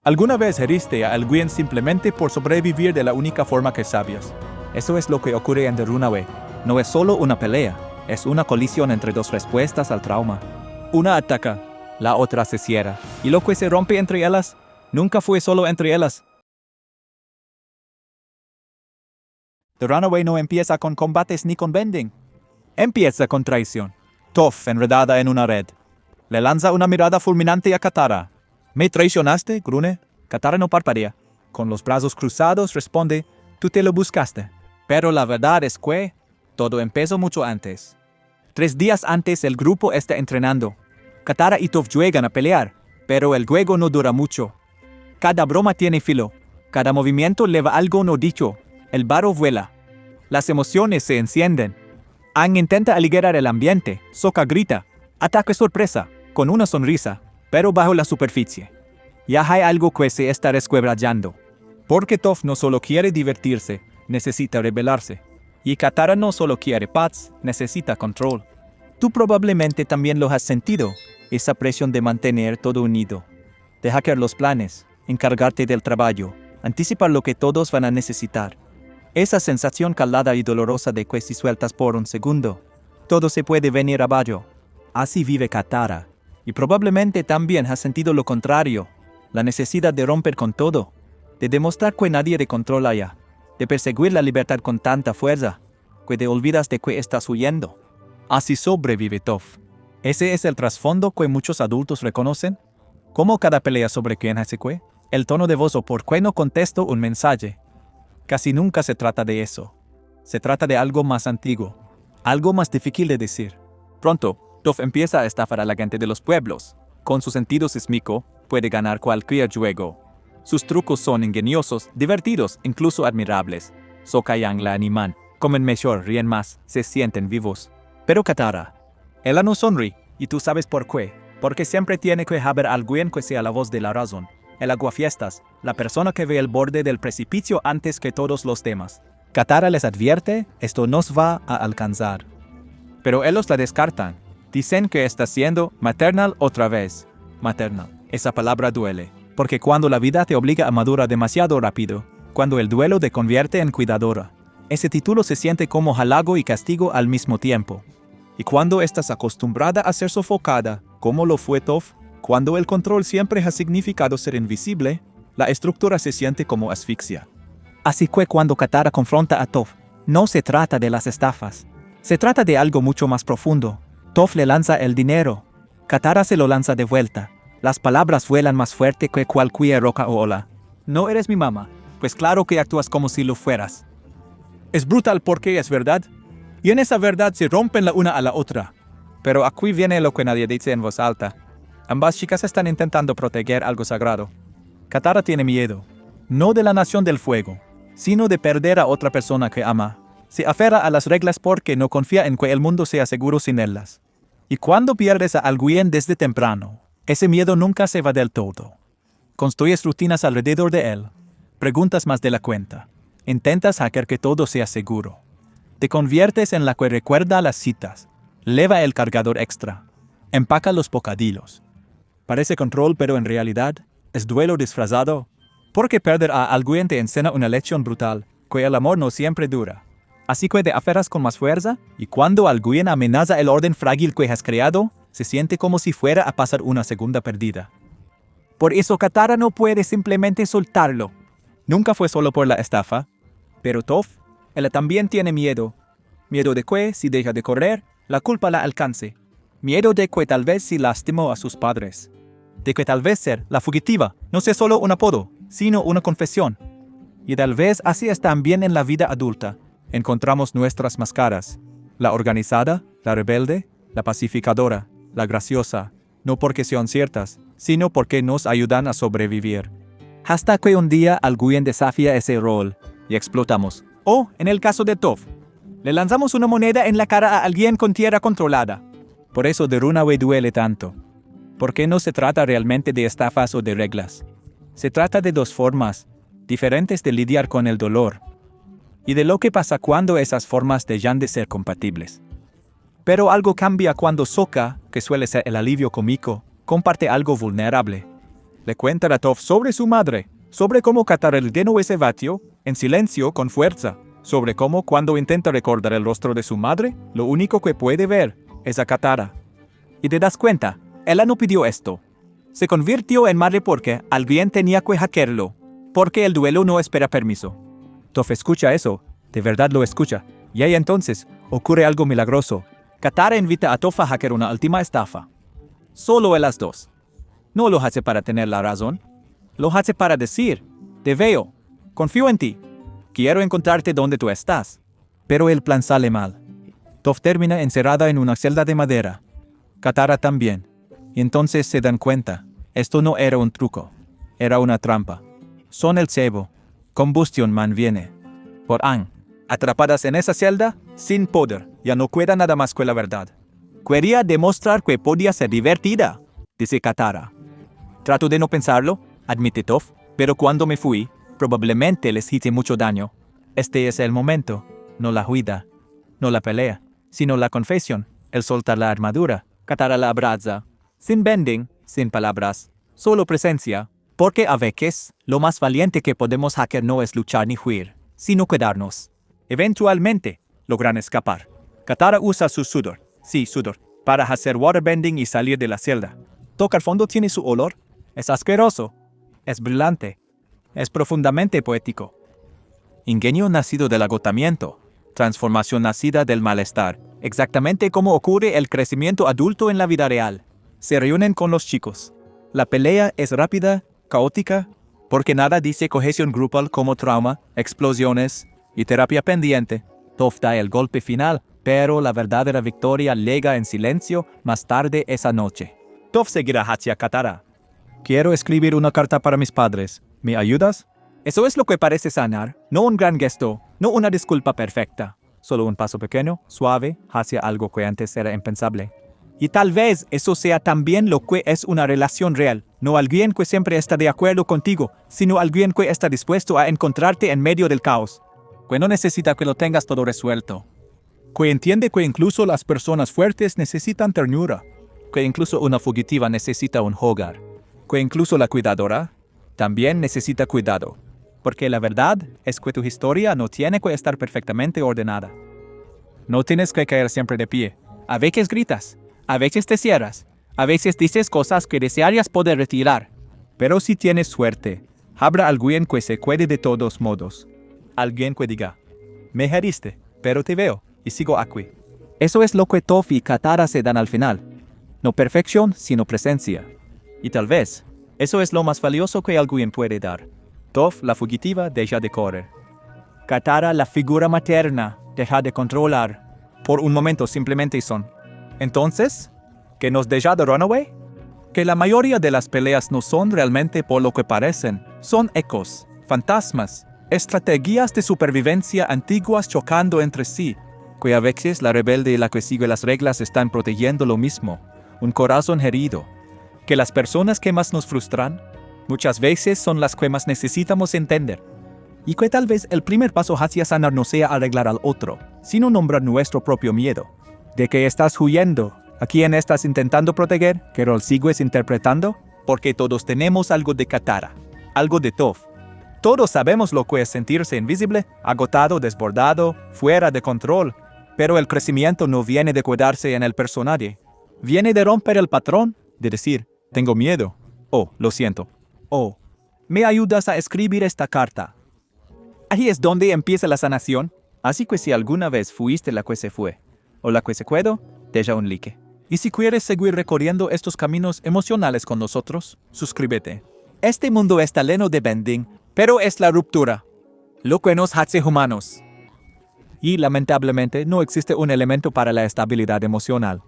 ¿Alguna vez heriste a alguien simplemente por sobrevivir de la única forma que sabías? Eso es lo que ocurre en The Runaway. No es solo una pelea, es una colisión entre dos respuestas al trauma. Una ataca, la otra se cierra. Y lo que se rompe entre ellas, nunca fue solo entre ellas. The Runaway no empieza con combates ni con bending. Empieza con traición. Toph enredada en una red. Le lanza una mirada fulminante a Katara. ¿Me traicionaste, Grune? Katara no parpadea. Con los brazos cruzados responde, tú te lo buscaste. Pero la verdad es que todo empezó mucho antes. 3 días antes el grupo está entrenando. Katara y Toph llegan a pelear, pero el juego no dura mucho. Cada broma tiene filo. Cada movimiento lleva algo no dicho. El barro vuela. Las emociones se encienden. Aang intenta aligerar el ambiente. Sokka grita. Ataque sorpresa, con una sonrisa, pero bajo la superficie. Ya hay algo que se está resquebrajando. Porque Toph no solo quiere divertirse, necesita rebelarse. Y Katara no solo quiere paz, necesita control. Tú probablemente también lo has sentido, esa presión de mantener todo unido. De hackear los planes, encargarte del trabajo, anticipar lo que todos van a necesitar. Esa sensación calada y dolorosa de que si sueltas por un segundo, todo se puede venir abajo. Así vive Katara. Y probablemente también has sentido lo contrario, la necesidad de romper con todo, de demostrar que nadie te controla ya, de perseguir la libertad con tanta fuerza, que te olvidas de que estás huyendo. Así sobrevive Toph. Ese es el trasfondo que muchos adultos reconocen. Como cada pelea sobre quién hace qué, el tono de voz o por qué no contesto un mensaje. Casi nunca se trata de eso. Se trata de algo más antiguo, algo más difícil de decir. Pronto, Toph empieza a estafar a la gente de los pueblos. Con su sentido sísmico, puede ganar cualquier juego. Sus trucos son ingeniosos, divertidos, incluso admirables. Sokka y Aang la animan, comen mejor, ríen más, se sienten vivos. Pero Katara, ella no sonríe, y tú sabes por qué. Porque siempre tiene que haber alguien que sea la voz de la razón. El aguafiestas, la persona que ve el borde del precipicio antes que todos los demás. Katara les advierte, esto nos va a alcanzar. Pero ellos la descartan. Dicen que está siendo maternal otra vez. Maternal. Esa palabra duele. Porque cuando la vida te obliga a madurar demasiado rápido, cuando el duelo te convierte en cuidadora, ese título se siente como halago y castigo al mismo tiempo. Y cuando estás acostumbrada a ser sofocada, como lo fue Toph, cuando el control siempre ha significado ser invisible, la estructura se siente como asfixia. Así que cuando Katara confronta a Toph, no se trata de las estafas. Se trata de algo mucho más profundo. Toph le lanza el dinero. Katara se lo lanza de vuelta. Las palabras vuelan más fuerte que cualquier roca o ola. No eres mi mamá, pues claro que actúas como si lo fueras. Es brutal porque es verdad. Y en esa verdad se rompen la una a la otra. Pero aquí viene lo que nadie dice en voz alta. Ambas chicas están intentando proteger algo sagrado. Katara tiene miedo. No de la nación del fuego, sino de perder a otra persona que ama. Se aferra a las reglas porque no confía en que el mundo sea seguro sin ellas. Y cuando pierdes a alguien desde temprano, ese miedo nunca se va del todo. Construyes rutinas alrededor de él. Preguntas más de la cuenta. Intentas hacer que todo sea seguro. Te conviertes en la que recuerda las citas. Leva el cargador extra. Empaca los bocadillos. Parece control, pero en realidad es duelo disfrazado. Porque perder a alguien te enseña una lección brutal, que el amor no siempre dura. Así que te aferras con más fuerza, y cuando alguien amenaza el orden frágil que has creado, se siente como si fuera a pasar una segunda perdida. Por eso Katara no puede simplemente soltarlo. Nunca fue solo por la estafa. Pero Toph, ella también tiene miedo. Miedo de que, si deja de correr, la culpa la alcance. Miedo de que tal vez si lastimó a sus padres. De que tal vez ser la fugitiva no sea solo un apodo, sino una confesión. Y tal vez así es también en la vida adulta. Encontramos nuestras máscaras. La organizada, la rebelde, la pacificadora, la graciosa. No porque sean ciertas, sino porque nos ayudan a sobrevivir. Hasta que un día alguien desafía ese rol y explotamos. O, en el caso de Toph, le lanzamos una moneda en la cara a alguien con tierra controlada. Por eso The Runaway duele tanto. Porque no se trata realmente de estafas o de reglas. Se trata de dos formas diferentes de lidiar con el dolor. Y de lo que pasa cuando esas formas dejan de ser compatibles. Pero algo cambia cuando Sokka, que suele ser el alivio cómico, comparte algo vulnerable. Le cuenta a Toph sobre su madre, sobre cómo Katara le llenó ese vacío, en silencio, con fuerza, sobre cómo cuando intenta recordar el rostro de su madre, lo único que puede ver es a Katara. Y te das cuenta, ella no pidió esto. Se convirtió en madre porque alguien tenía que hackearlo, porque el duelo no espera permiso. Toph escucha eso, de verdad lo escucha, y ahí entonces ocurre algo milagroso. Katara invita a Toph a hackear una última estafa. Solo ellas dos. No lo hace para tener la razón, lo hace para decir, te veo, confío en ti, quiero encontrarte donde tú estás. Pero el plan sale mal. Toph termina encerrada en una celda de madera. Katara también. Y entonces se dan cuenta, esto no era un truco, era una trampa. Son el cebo. Combustion Man viene. Por Aang. Atrapadas en esa celda, sin poder, ya no queda nada más que la verdad. Quería demostrar que podía ser divertida, dice Katara. Trato de no pensarlo, admite Toph, pero cuando me fui, probablemente les hice mucho daño. Este es el momento, no la huida, no la pelea, sino la confesión, el soltar la armadura. Katara la abraza, sin bending, sin palabras, solo presencia, porque a veces lo más valiente que podemos hacer no es luchar ni huir, sino quedarnos. Eventualmente, logran escapar. Katara usa su sudor, para hacer waterbending y salir de la celda. Toca el fondo, tiene su olor. Es asqueroso. Es brillante. Es profundamente poético. Ingenio nacido del agotamiento. Transformación nacida del malestar. Exactamente como ocurre el crecimiento adulto en la vida real. Se reúnen con los chicos. La pelea es rápida, caótica, porque nada dice cohesión grupal como trauma, explosiones y terapia pendiente. Toph da el golpe final, pero la verdadera victoria llega en silencio más tarde esa noche. Toph seguirá hacia Katara. Quiero escribir una carta para mis padres. ¿Me ayudas? Eso es lo que parece sanar, no un gran gesto, no una disculpa perfecta. Solo un paso pequeño, suave, hacia algo que antes era impensable. Y tal vez eso sea también lo que es una relación real. No alguien que siempre está de acuerdo contigo, sino alguien que está dispuesto a encontrarte en medio del caos. Que no necesita que lo tengas todo resuelto. Que entiende que incluso las personas fuertes necesitan ternura. Que incluso una fugitiva necesita un hogar. Que incluso la cuidadora también necesita cuidado. Porque la verdad es que tu historia no tiene que estar perfectamente ordenada. No tienes que caer siempre de pie. A veces gritas, a veces te cierras, a veces dices cosas que desearías poder retirar. Pero si tienes suerte, habrá alguien que se cuide de todos modos. Alguien que diga, me heriste, pero te veo y sigo aquí. Eso es lo que Toph y Katara se dan al final. No perfección, sino presencia. Y tal vez, eso es lo más valioso que alguien puede dar. Toph, la fugitiva, deja de correr. Katara, la figura materna, deja de controlar. Por un momento simplemente son. Entonces, ¿qué nos deja de Runaway? Que la mayoría de las peleas no son realmente por lo que parecen. Son ecos, fantasmas, estrategias de supervivencia antiguas chocando entre sí. Que a veces la rebelde y la que sigue las reglas están protegiendo lo mismo. Un corazón herido. Que las personas que más nos frustran, muchas veces son las que más necesitamos entender. Y que tal vez el primer paso hacia sanar no sea arreglar al otro, sino nombrar nuestro propio miedo. ¿De qué estás huyendo? ¿A quién estás intentando proteger? ¿Qué rol sigues interpretando? Porque todos tenemos algo de Katara, algo de Toph. Todos sabemos lo que es sentirse invisible, agotado, desbordado, fuera de control. Pero el crecimiento no viene de cuidarse en el personaje. Viene de romper el patrón, de decir, tengo miedo. Oh, lo siento. Oh, ¿me ayudas a escribir esta carta? Ahí es donde empieza la sanación. Así que si alguna vez fuiste la que se fue, o la que se quedó, deja un like. Y si quieres seguir recorriendo estos caminos emocionales con nosotros, suscríbete. Este mundo está lleno de bending, pero es la ruptura, lo que nos hace humanos. Y lamentablemente no existe un elemento para la estabilidad emocional.